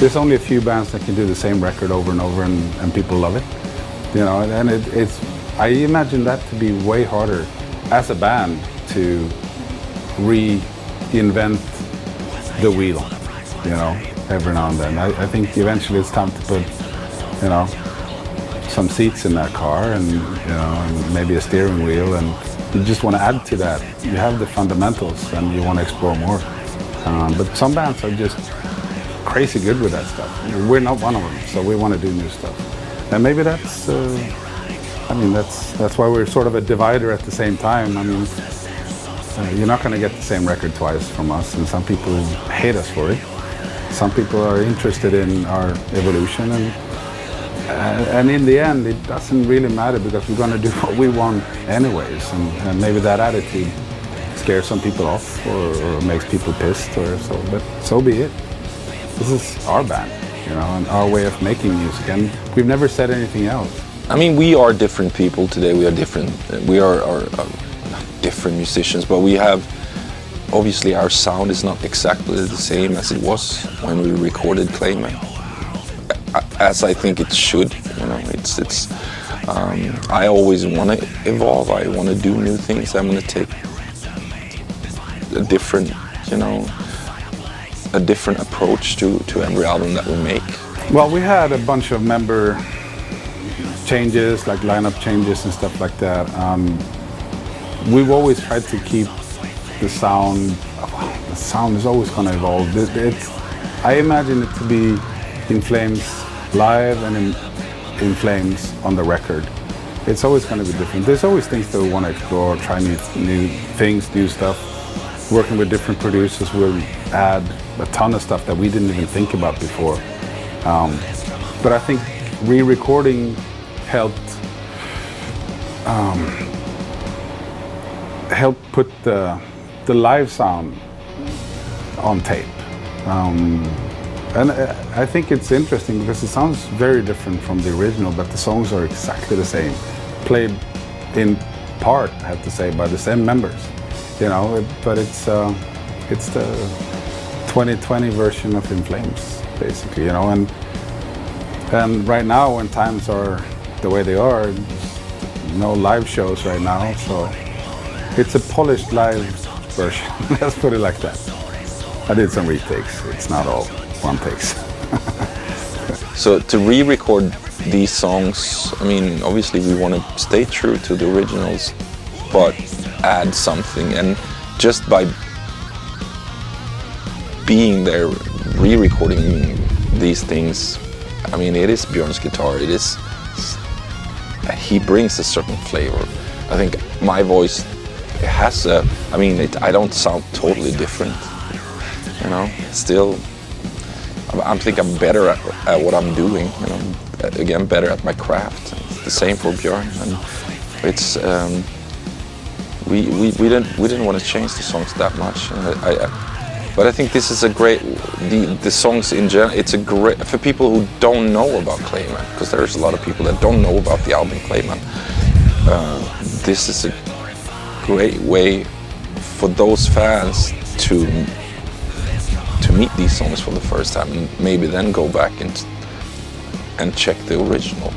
there's only a few bands that can do the same record over and over and people love it. You know, and it's I imagine that to be way harder as a band to reinvent the wheel, you know, every now and then. I think eventually it's time to put, you know, some seats in that car and, you know, and maybe a steering wheel, and you just want to add to that. You have the fundamentals and you want to explore more. But some bands are just crazy good with that stuff. We're not one of them, so we want to do new stuff. And maybe that's, I mean, that's why we're sort of a divider at the same time. I mean, you're not going to get the same record twice from us, and some people hate us for it. Some people are interested in our evolution, and in the end, it doesn't really matter because we're going to do what we want anyways. And maybe that attitude scares some people off or makes people pissed or so, but so be it. This is our band, you know, and our way of making music, and we've never said anything else. I mean, we are different people today. We are different. We are different musicians, but we have, obviously our sound is not exactly the same as it was when we recorded Clayman, as I think it should. You know, it's. I always want to evolve. I want to do new things. I'm going to take a different, you know, a different approach to every album that we make. Well, we had a bunch of member changes, like lineup changes and stuff like that. We've always tried to keep the sound. The sound is always going to evolve. I imagine it to be In Flames live and in Flames on the record. It's always going to be different. There's always things that we want to explore, try new things, new stuff. Working with different producers will add a ton of stuff that we didn't even think about before. But I think re-recording helped put the live sound on tape. And I think it's interesting because it sounds very different from the original, but the songs are exactly the same. Played in part, I have to say, by the same members. You know, but it's the 2020 version of In Flames, basically, you know, and right now when times are the way they are, no live shows right now, so it's a polished live version. Let's put it like that. I did some retakes. It's not all one takes. So to re-record these songs, I mean, obviously we want to stay true to the originals, but add something, and just by being there, re-recording these things, I mean, it is Björn's guitar. It is, he brings a certain flavor. I think my voice has a, I mean, I don't sound totally different, you know. Still, I think I'm better at what I'm doing, you know. Again, better at my craft. It's the same for Björn, and it's we didn't want to change the songs that much. But I think this is a great, the songs in general, it's a great, for people who don't know about Clayman, because there's a lot of people that don't know about the album Clayman. This is a great way for those fans to meet these songs for the first time, and maybe then go back and check the original.